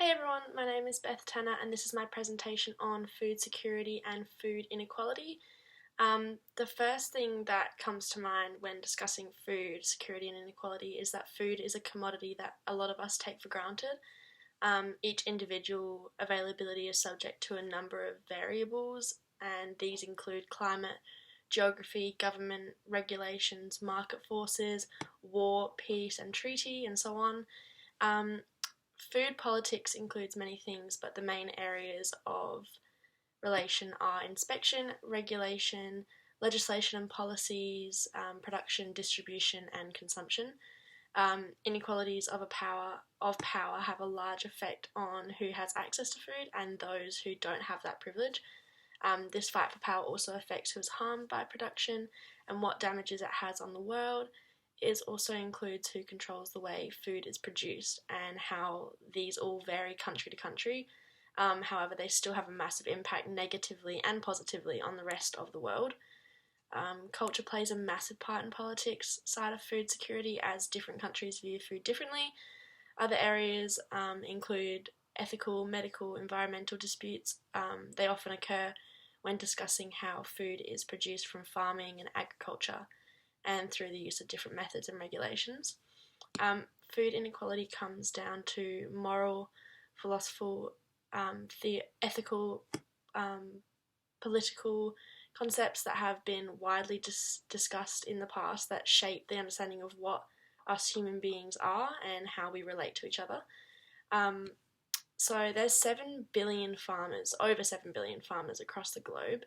Hey everyone, my name is Beth and this is my presentation on food security and food inequality. The first thing that comes to mind when discussing food security and inequality is that food is a commodity that a lot of us take for granted. Each individual availability is subject to a number of variables, and these include climate, geography, government regulations, market forces, war, peace, and treaty, and so on. Um, Food politics includes many things, but the main areas of relation are inspection, regulation, legislation and policies, production, distribution, and consumption. Inequalities of power have a large effect on who has access to food and those who don't have that privilege. This fight for power also affects who is harmed by production and what damages it has on the world. It also includes who controls the way food is produced and how these all vary country to country. However, they still have a massive impact negatively and positively on the rest of the world. Culture plays a massive part in politics side of food security as different countries view food differently. Other areas include ethical, medical, environmental disputes. They often occur when discussing how food is produced from farming and agriculture and through the use of different methods and regulations. Food inequality comes down to moral, philosophical, ethical, political concepts that have been widely discussed in the past that shape the understanding of what us human beings are and how we relate to each other. So there's 7 billion farmers, over 7 billion farmers across the globe,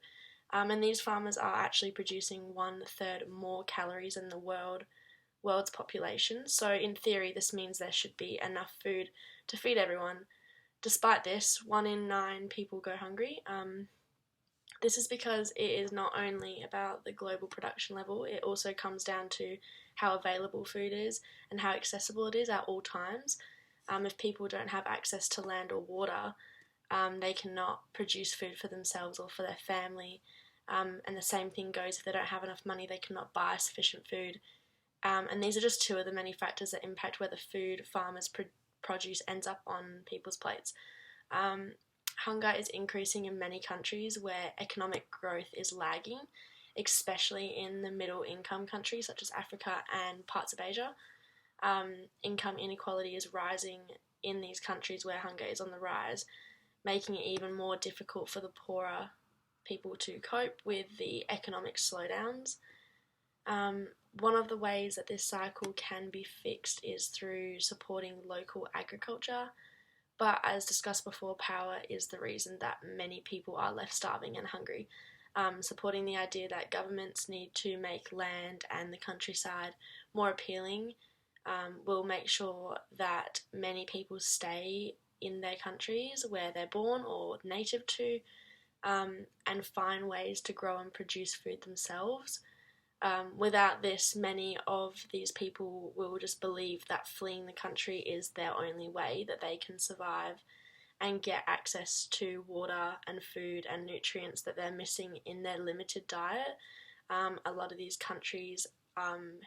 and these farmers are actually producing 1/3 more calories than the world's population. So in theory, this means there should be enough food to feed everyone. Despite this, 1 in 9 people go hungry. This is because it is not only about the global production level, it also comes down to how available food is and how accessible it is at all times. If people don't have access to land or water, they cannot produce food for themselves or for their family. And the same thing goes if they don't have enough money, they cannot buy sufficient food. And these are just two of the many factors that impact whether food farmers produce ends up on people's plates. Hunger is increasing in many countries where economic growth is lagging, especially in the middle income countries such as Africa and parts of Asia. Income inequality is rising in these countries where hunger is on the rise, making it even more difficult for the poorer people to cope with the economic slowdowns. One of the ways that this cycle can be fixed is through supporting local agriculture, but as discussed before, power is the reason that many people are left starving and hungry. Supporting the idea that governments need to make land and the countryside more appealing will make sure that many people stay in their countries where they're born or native to, and find ways to grow and produce food themselves. Without this, many of these people will just believe that fleeing the country is their only way that they can survive and get access to water and food and nutrients that they're missing in their limited diet. A lot of these countries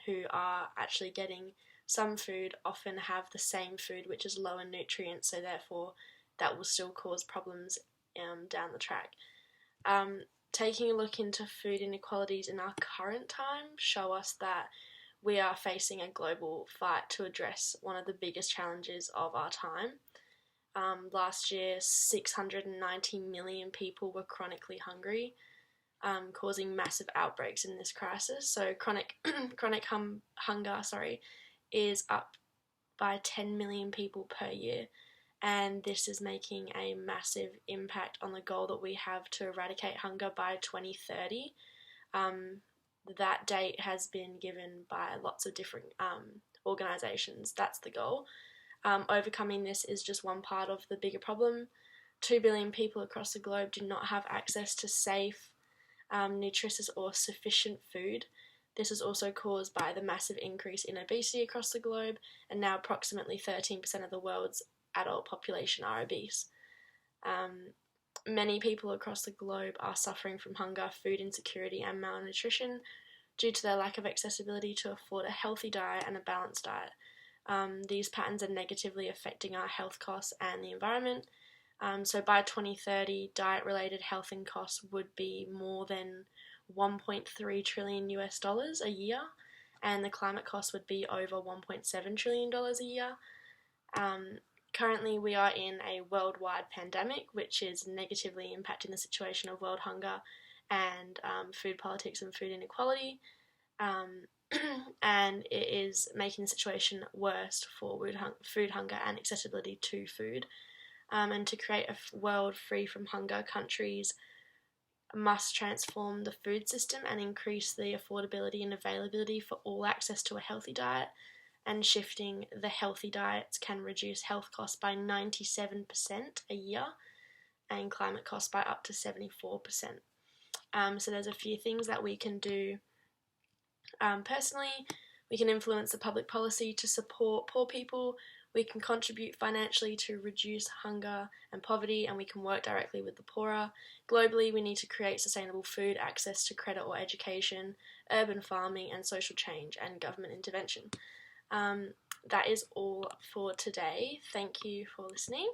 who are actually getting some food often have the same food which is low in nutrients, so therefore that will still cause problems down the track. Taking a look into food inequalities in our current time show us that we are facing a global fight to address one of the biggest challenges of our time. Last year, 690 million people were chronically hungry, causing massive outbreaks in this crisis. So chronic hunger is up by 10 million people per year, and this is making a massive impact on the goal that we have to eradicate hunger by 2030. That date has been given by lots of different organisations. That's the goal. Overcoming this is just one part of the bigger problem. 2 billion people across the globe do not have access to safe, nutritious or sufficient food. This is also caused by the massive increase in obesity across the globe, and now approximately 13% of the world's adult population are obese. Many people across the globe are suffering from hunger, food insecurity and malnutrition due to their lack of accessibility to afford a healthy diet and a balanced diet. These patterns are negatively affecting our health costs and the environment. So by 2030, diet-related health and costs would be more than 1.3 trillion US dollars a year, and the climate cost would be over 1.7 trillion dollars a year. Currently, we are in a worldwide pandemic, which is negatively impacting the situation of world hunger and food politics and food inequality. And it is making the situation worse for food hunger and accessibility to food. And to create a world free from hunger, countries must transform the food system and increase the affordability and availability for all access to a healthy diet. And shifting the healthy diets can reduce health costs by 97% a year and climate costs by up to 74%. So there's a few things that we can do. Personally, we can influence the public policy to support poor people. We can contribute financially to reduce hunger and poverty, and we can work directly with the poorer. Globally, we need to create sustainable food, access to credit or education, urban farming, and social change and government intervention. That is all for today. Thank you for listening.